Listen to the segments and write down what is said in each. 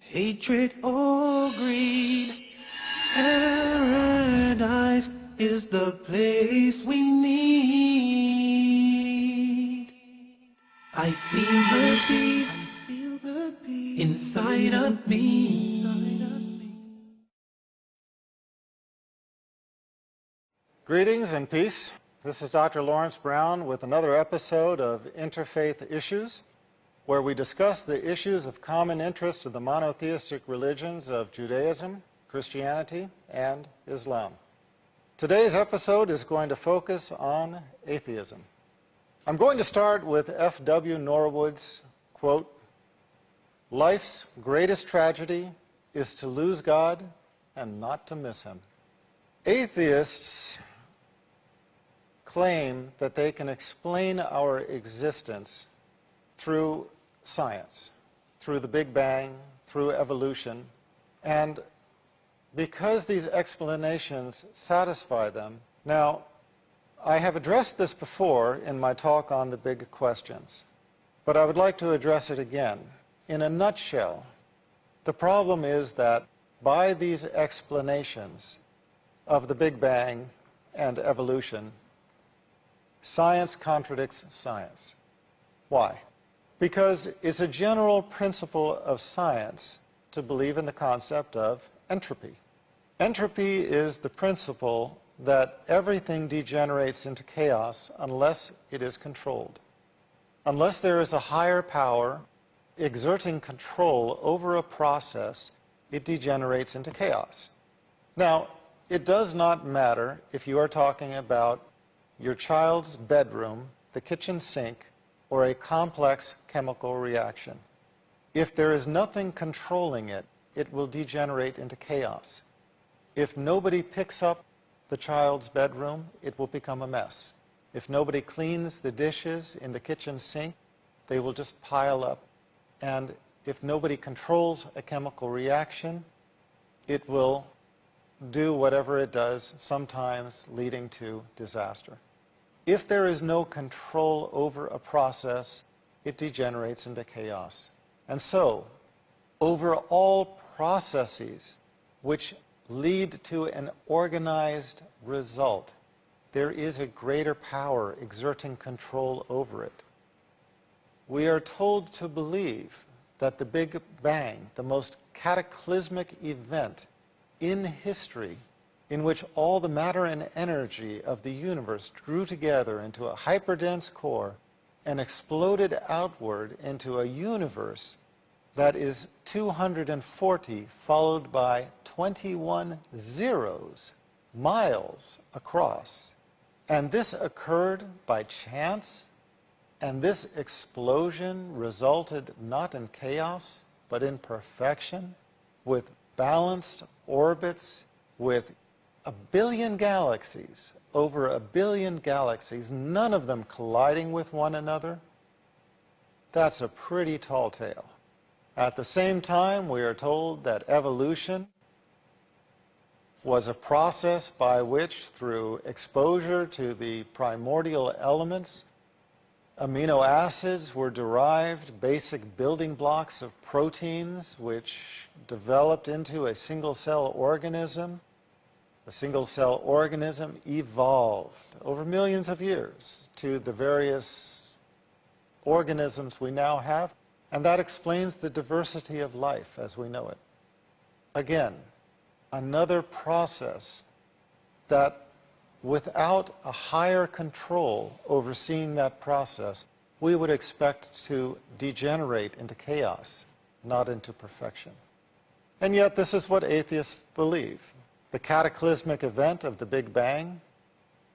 Hatred or greed, paradise is the place we need. I feel the peace inside of me. Greetings and peace. This is Dr. Laurence Brown with another episode of Interfaith Issues, where we discuss the issues of common interest to the monotheistic religions of Judaism, Christianity, and Islam. Today's episode is going to focus on atheism. I'm going to start with F.W. Norwood's quote, "Life's greatest tragedy is to lose God and not to miss Him." Atheists claim that they can explain our existence through science, through the Big Bang, through evolution, and because these explanations satisfy them. Now, I have addressed this before in my talk on the big questions, but I would like to address it again. In a nutshell, the problem is that by these explanations of the Big Bang and evolution, science contradicts science. Why? Because it's a general principle of science to believe in the concept of entropy. Entropy is the principle that everything degenerates into chaos unless it is controlled. Unless there is a higher power exerting control over a process, it degenerates into chaos. Now, it does not matter if you are talking about your child's bedroom, the kitchen sink, or a complex chemical reaction. If there is nothing controlling it, it will degenerate into chaos. If nobody picks up the child's bedroom, it will become a mess. If nobody cleans the dishes in the kitchen sink, they will just pile up. And if nobody controls a chemical reaction, it will do whatever it does, sometimes leading to disaster. If there is no control over a process, it degenerates into chaos. And so, over all processes which lead to an organized result, there is a greater power exerting control over it. We are told to believe that the Big Bang, the most cataclysmic event in history, in which all the matter and energy of the universe drew together into a hyperdense core and exploded outward into a universe that is 240 followed by 21 zeros miles across. And this occurred by chance, and this explosion resulted not in chaos, but in perfection, with balanced orbits, with a billion galaxies, over a billion galaxies, none of them colliding with one another. That's a pretty tall tale. At the same time, we are told that evolution was a process by which, through exposure to the primordial elements, amino acids were derived, basic building blocks of proteins, which developed into a single-cell organism. The single-cell organism evolved over millions of years to the various organisms we now have, and that explains the diversity of life as we know it. Again, another process that, without a higher control overseeing that process, we would expect to degenerate into chaos, not into perfection. And yet this is what atheists believe. The cataclysmic event of the Big Bang,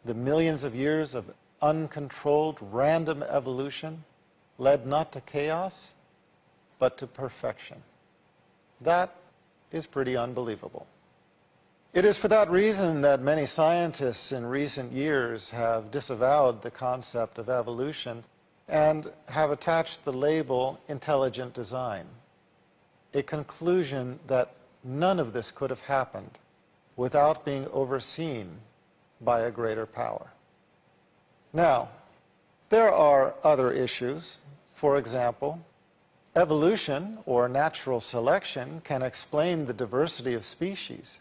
the millions of years of uncontrolled random evolution, led not to chaos, but to perfection. That is pretty unbelievable. It is for that reason that many scientists in recent years have disavowed the concept of evolution and have attached the label intelligent design, a conclusion that none of this could have happened without being overseen by a greater power. Now, there are other issues. For example, Evolution, or natural selection, can explain the diversity of species.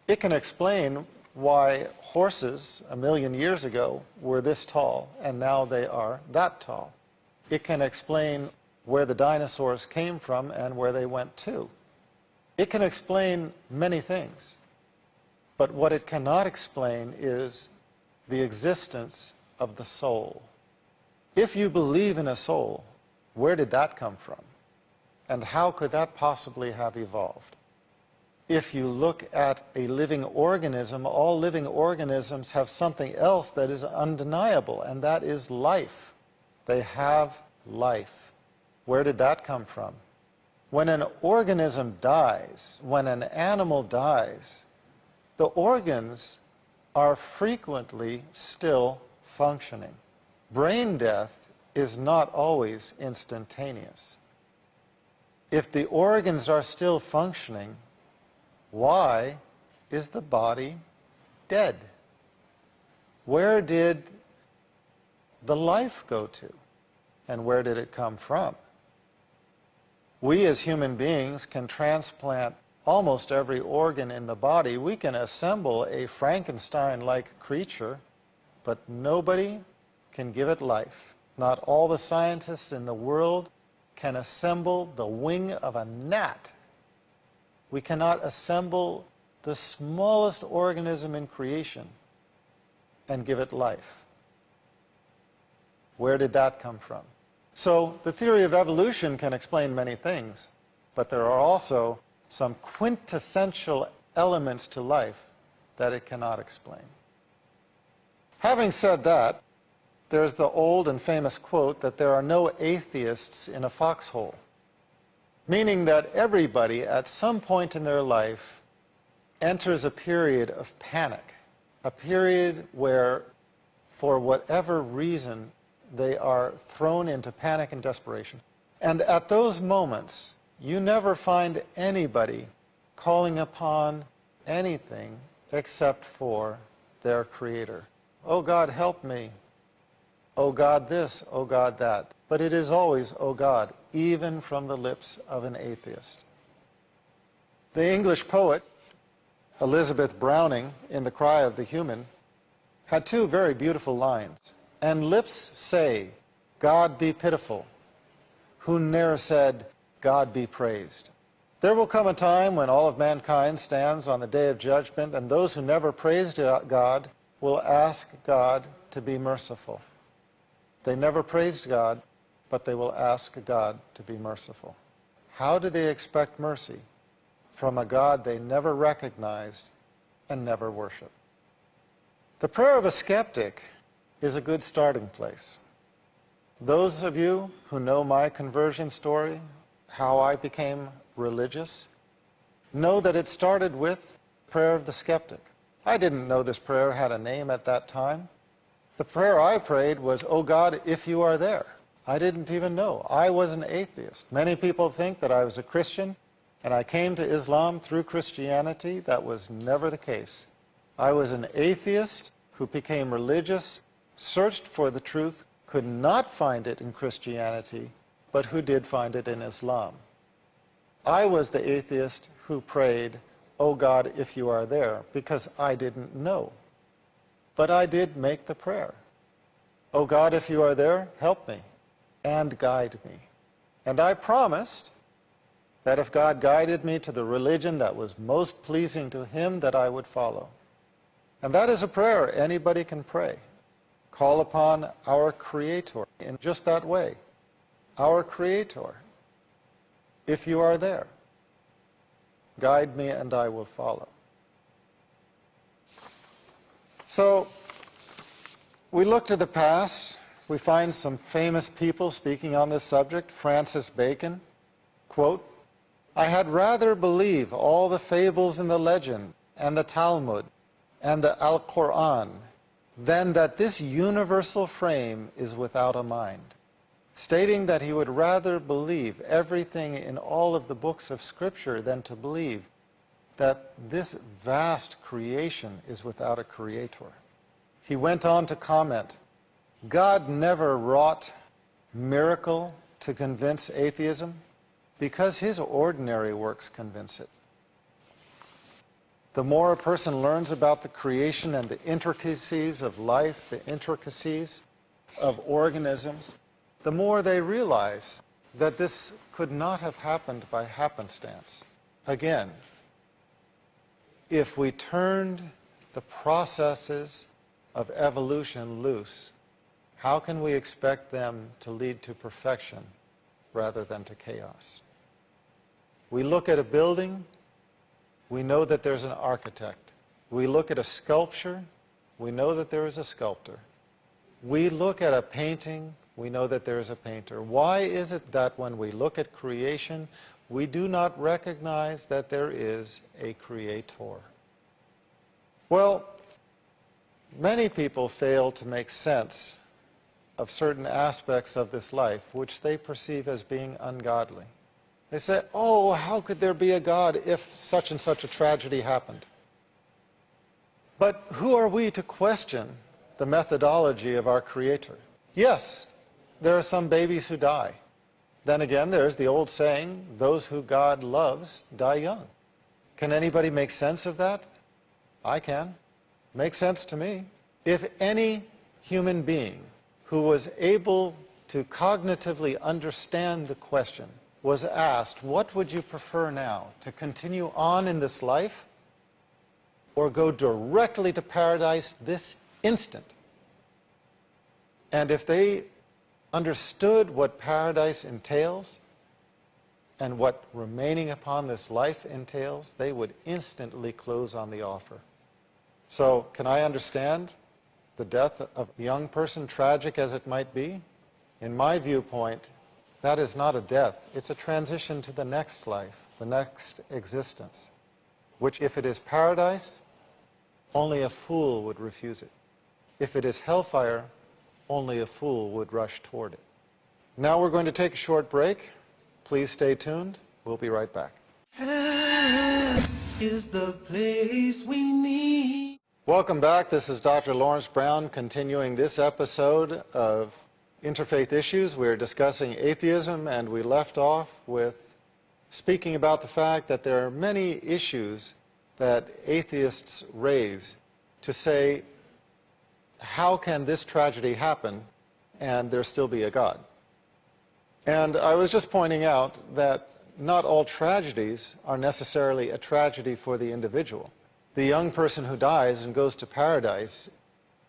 It can explain why horses 1,000,000 years ago were this tall and now they are that tall. It can explain where the dinosaurs came from and where they went to. It can explain many things, but what it cannot explain is the existence of the soul. If you believe in a soul, where did that come from? And how could that possibly have evolved? If you look at a living organism, all living organisms have something else that is undeniable, and that is life. They have life. Where did that come from? When an organism dies, when an animal dies, the organs are frequently still functioning. Brain death is not always instantaneous. If the organs are still functioning, why is the body dead? Where did the life go to? And where did it come from? We as human beings can transplant almost every organ in the body. We can assemble a Frankenstein-like creature, but nobody can give it life. Not all the scientists in the world can assemble the wing of a gnat. We cannot assemble the smallest organism in creation and give it life. Where did that come from? So the theory of evolution can explain many things, but there are also some quintessential elements to life that it cannot explain. Having said that, there's the old and famous quote that there are no atheists in a foxhole, meaning that everybody at some point in their life enters a period of panic, a period where, for whatever reason, they are thrown into panic and desperation. And at those moments, you never find anybody calling upon anything except for their Creator. Oh God, help me. Oh God this, oh God that. But it is always, oh God, even from the lips of an atheist. The English poet, Elizabeth Browning, in The Cry of the Human, had two very beautiful lines. And lips say, God be pitiful, who ne'er said, God be praised. There will come a time when all of mankind stands on the day of judgment, and those who never praised God will ask God to be merciful. They never praised God, but they will ask God to be merciful. How do they expect mercy from a God they never recognized and never worshiped? The prayer of a skeptic is a good starting place. Those of you who know my conversion story, how I became religious, know that it started with prayer of the skeptic. I didn't know this prayer had a name at that time. The prayer I prayed was, oh God, if you are there. I didn't even know. I was an atheist. Many people think that I was a Christian, and I came to Islam through Christianity. That was never the case. I was an atheist who became religious, searched for the truth, could not find it in Christianity, but who did find it in Islam. I was the atheist who prayed, oh God, if you are there, because I didn't know. But I did make the prayer. Oh God, if you are there, help me and guide me. And I promised that if God guided me to the religion that was most pleasing to Him, that I would follow. And that is a prayer anybody can pray. Call upon our Creator in just that way. Our Creator, if you are there, guide me and I will follow. So, we look to the past. We find some famous people speaking on this subject. Francis Bacon, quote, I had rather believe all the fables in the legend and the Talmud and the Al-Quran than that this universal frame is without a mind, stating that he would rather believe everything in all of the books of Scripture than to believe that this vast creation is without a creator. He went on to comment, God never wrought miracle to convince atheism? Because his ordinary works convince it. The more a person learns about the creation and the intricacies of life, the intricacies of organisms, the more they realize that this could not have happened by happenstance. Again, if we turned the processes of evolution loose, how can we expect them to lead to perfection rather than to chaos? We look at a building, we know that there's an architect. We look at a sculpture, we know that there is a sculptor. We look at a painting, we know that there is a painter. Why is it that when we look at creation, we do not recognize that there is a creator? Well, many people fail to make sense of certain aspects of this life which they perceive as being ungodly. They say, oh, how could there be a God if such and such a tragedy happened? But who are we to question the methodology of our Creator? Yes, there are some babies who die. Then again, there's the old saying, those who God loves die young. Can anybody make sense of that? I can. Makes sense to me. If any human being who was able to cognitively understand the question was asked, what would you prefer now, to continue on in this life or go directly to paradise this instant? And if they understood what paradise entails and what remaining upon this life entails, they would instantly close on the offer. So, can I understand the death of a young person, tragic as it might be? In my viewpoint, that is not a death. It's a transition to the next life, the next existence, which if it is paradise, only a fool would refuse it. If it is hellfire, only a fool would rush toward it. Now we're going to take a short break. Please stay tuned. We'll be right back. Heaven is the place we need. Welcome back. This is Dr. Laurence Brown continuing this episode of Interfaith Issues. We're discussing atheism, and we left off with speaking about the fact that there are many issues that atheists raise to say, how can this tragedy happen and there still be a God? And I was just pointing out that not all tragedies are necessarily a tragedy for the individual. The young person who dies and goes to paradise,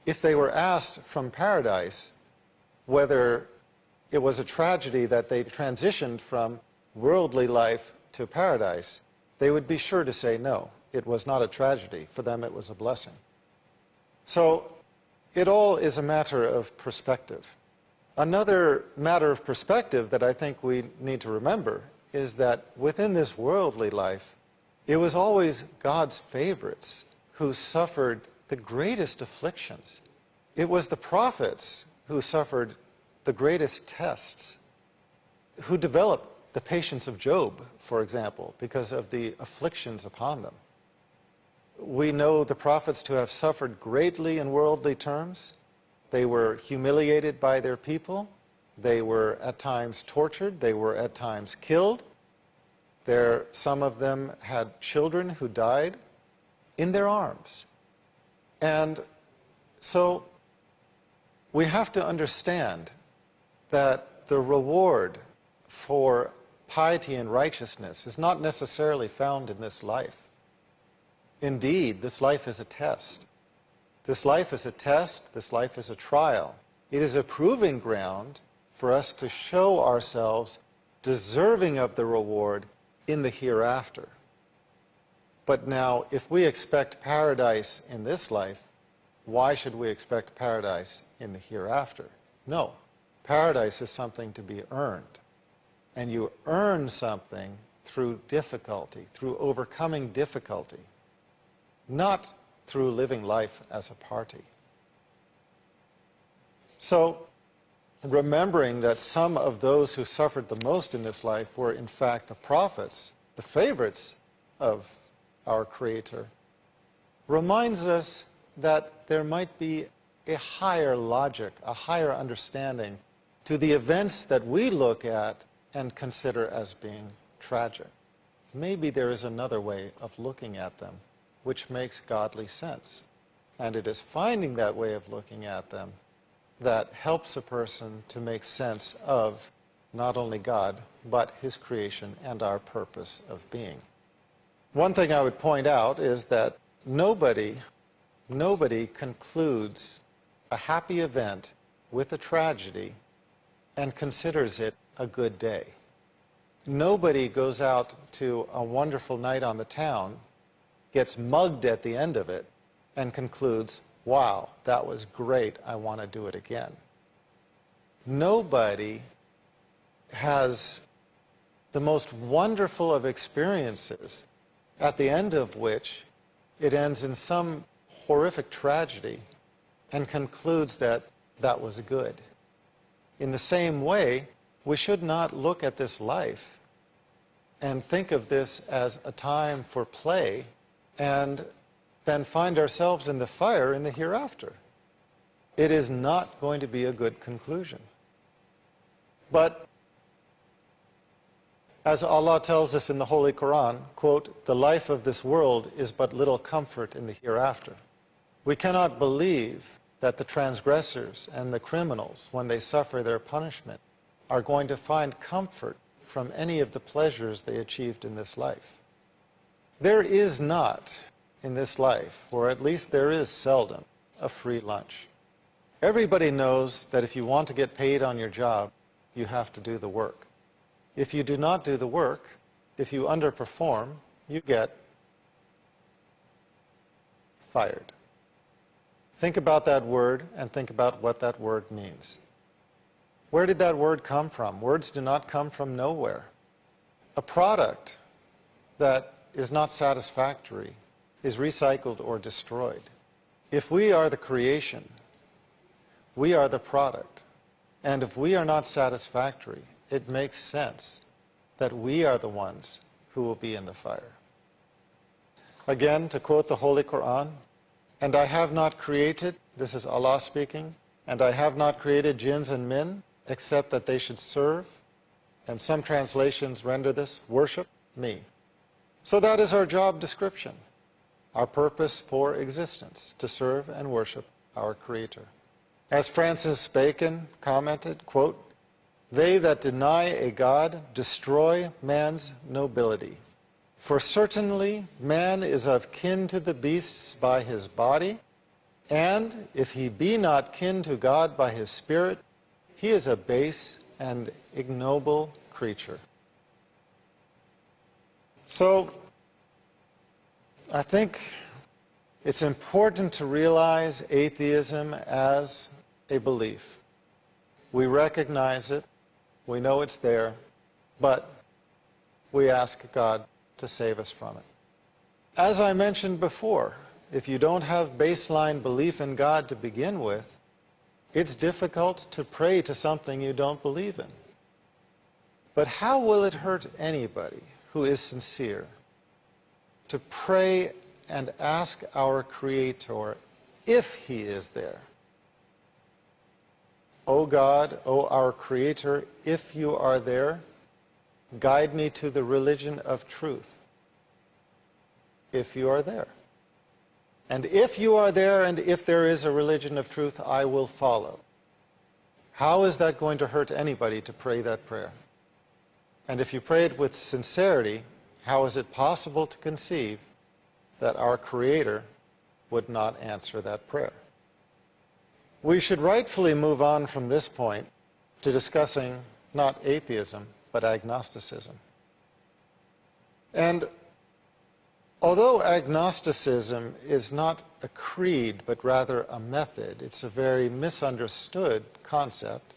if they were asked from paradise whether it was a tragedy that they transitioned from worldly life to paradise, they would be sure to say no, it was not a tragedy. For them it was a blessing. So it all is a matter of perspective. Another matter of perspective that I think we need to remember is that within this worldly life, it was always God's favorites who suffered the greatest afflictions. It was the prophets who suffered the greatest tests, who developed the patience of Job, for example, because of the afflictions upon them. We know the prophets to have suffered greatly in worldly terms. They were humiliated by their people. They were at times tortured. They were at times killed. Some of them had children who died in their arms. And so we have to understand that the reward for piety and righteousness is not necessarily found in this life. Indeed, this life is a test. This life is a test. This life is a trial. It is a proving ground for us to show ourselves deserving of the reward in the hereafter. But now, if we expect paradise in this life, why should we expect paradise in the hereafter? No. Paradise is something to be earned. And you earn something through difficulty, through overcoming difficulty, not through living life as a party. So, remembering that some of those who suffered the most in this life were in fact the prophets, the favorites of our Creator, reminds us that there might be a higher logic, a higher understanding to the events that we look at and consider as being tragic. Maybe there is another way of looking at them which makes godly sense. And it is finding that way of looking at them that helps a person to make sense of not only God, but his creation and our purpose of being. One thing I would point out is that nobody concludes a happy event with a tragedy and considers it a good day. Nobody goes out to a wonderful night on the town, gets mugged at the end of it, and concludes, wow, that was great, I want to do it again. Nobody has the most wonderful of experiences, at the end of which it ends in some horrific tragedy and concludes that that was good. In the same way, we should not look at this life and think of this as a time for play and then find ourselves in the fire in the hereafter. It is not going to be a good conclusion. But as Allah tells us in the Holy Quran, quote, "The life of this world is but little comfort in the hereafter." We cannot believe that the transgressors and the criminals, when they suffer their punishment, are going to find comfort from any of the pleasures they achieved in this life. There is not in this life, or at least there is seldom, a free lunch. Everybody knows that if you want to get paid on your job, you have to do the work. If you do not do the work, if you underperform, you get fired. Think about that word and think about what that word means. Where did that word come from? Words do not come from nowhere. A product that is not satisfactory is recycled or destroyed. If we are the creation, we are the product. And if we are not satisfactory, it makes sense that we are the ones who will be in the fire. Again, to quote the Holy Quran, "And I have not created," this is Allah speaking, "and I have not created jinns and men except that they should serve," and some translations render this, "worship me." So that is our job description, our purpose for existence, to serve and worship our Creator. As Francis Bacon commented, quote, "They that deny a God destroy man's nobility. For certainly man is of kin to the beasts by his body, and if he be not kin to God by his spirit, he is a base and ignoble creature." So, I think it's important to realize atheism as a belief. We recognize it, we know it's there, but we ask God to save us from it. As I mentioned before, if you don't have baseline belief in God to begin with, it's difficult to pray to something you don't believe in. But how will it hurt anybody who is sincere to pray and ask our Creator if He is there? O God, O our Creator, if you are there, guide me to the religion of truth. If you are there. And if you are there, and if there is a religion of truth, I will follow. How is that going to hurt anybody to pray that prayer? And if you pray it with sincerity, how is it possible to conceive that our Creator would not answer that prayer? We should rightfully move on from this point to discussing not atheism, but agnosticism. And although agnosticism is not a creed, but rather a method, it's a very misunderstood concept.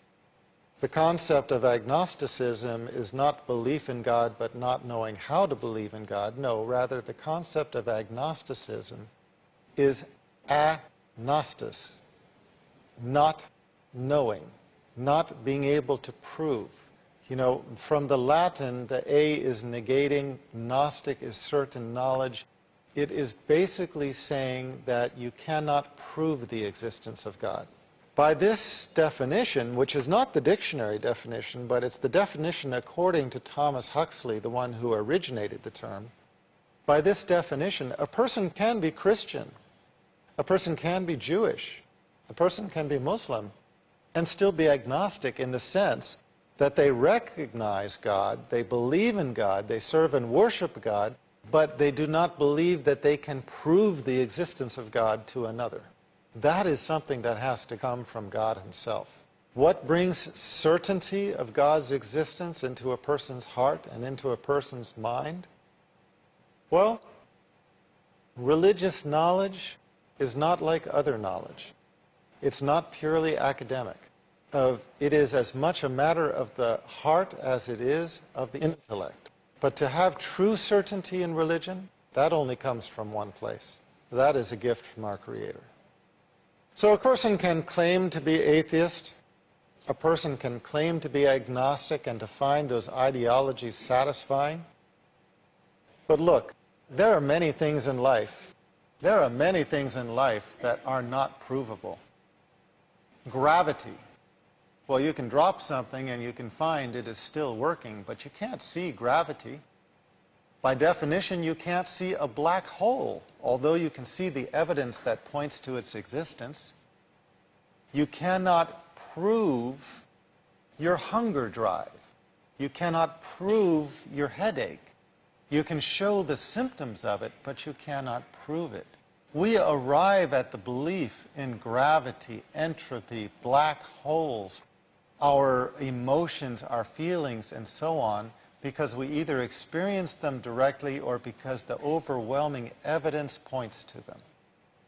The concept of agnosticism is not belief in God, but not knowing how to believe in God. No, rather the concept of agnosticism is agnostis, not knowing, not being able to prove. You know, from the Latin, the A is negating, Gnostic is certain knowledge. It is basically saying that you cannot prove the existence of God. By this definition, which is not the dictionary definition, but it's the definition according to Thomas Huxley, the one who originated the term, by this definition, a person can be Christian, a person can be Jewish, a person can be Muslim, and still be agnostic in the sense that they recognize God, they believe in God, they serve and worship God, but they do not believe that they can prove the existence of God to another. That is something that has to come from God himself. What brings certainty of God's existence into a person's heart and into a person's mind? Well, religious knowledge is not like other knowledge. It's not purely academic. It is as much a matter of the heart as it is of the intellect. But to have true certainty in religion, that only comes from one place. That is a gift from our Creator. So a person can claim to be atheist, a person can claim to be agnostic and to find those ideologies satisfying. But look, there are many things in life. There are many things in life that are not provable. Gravity. Well, you can drop something and you can find it is still working, but you can't see gravity. By definition, you can't see a black hole, although you can see the evidence that points to its existence. You cannot prove your hunger drive. You cannot prove your headache. You can show the symptoms of it, but you cannot prove it. We arrive at the belief in gravity, entropy, black holes, our emotions, our feelings, and so on, because we either experience them directly or because the overwhelming evidence points to them.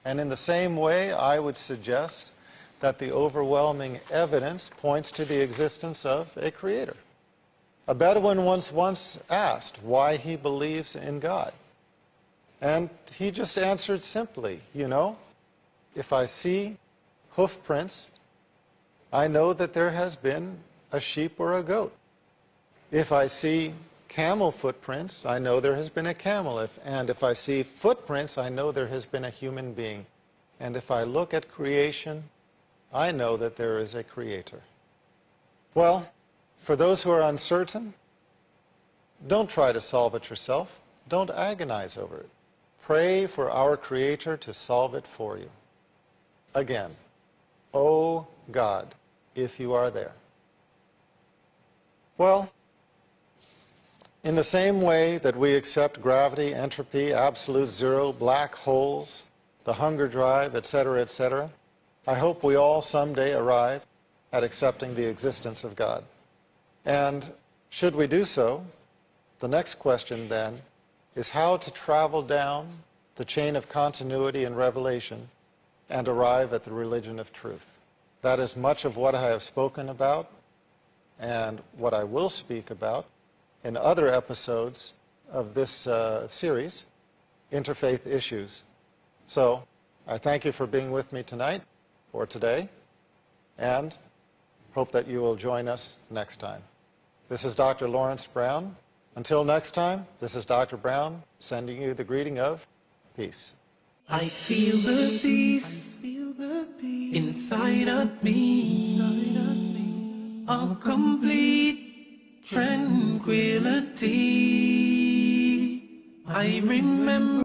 And in the same way, I would suggest that the overwhelming evidence points to the existence of a Creator. A Bedouin once asked why he believes in God. And he just answered simply, you know, if I see hoof prints, I know that there has been a sheep or a goat. If I see camel footprints, I know there has been a camel. And if I see footprints, I know there has been a human being. And if I look at creation, I know that there is a Creator. Well, for those who are uncertain, don't try to solve it yourself. Don't agonize over it. Pray for our Creator to solve it for you. Again, oh God, if you are there. Well, in the same way that we accept gravity, entropy, absolute zero, black holes, the hunger drive, etc., I hope we all someday arrive at accepting the existence of God. And should we do so, the next question then is how to travel down the chain of continuity and revelation and arrive at the religion of truth. That is much of what I have spoken about and what I will speak about in other episodes of this series, Interfaith Issues. So I thank you for being with me tonight, or today, and hope that you will join us next time. This is Dr. Laurence Brown. Until next time, this is Dr. Brown sending you the greeting of peace. I feel the peace inside of me, a complete tranquility. I remember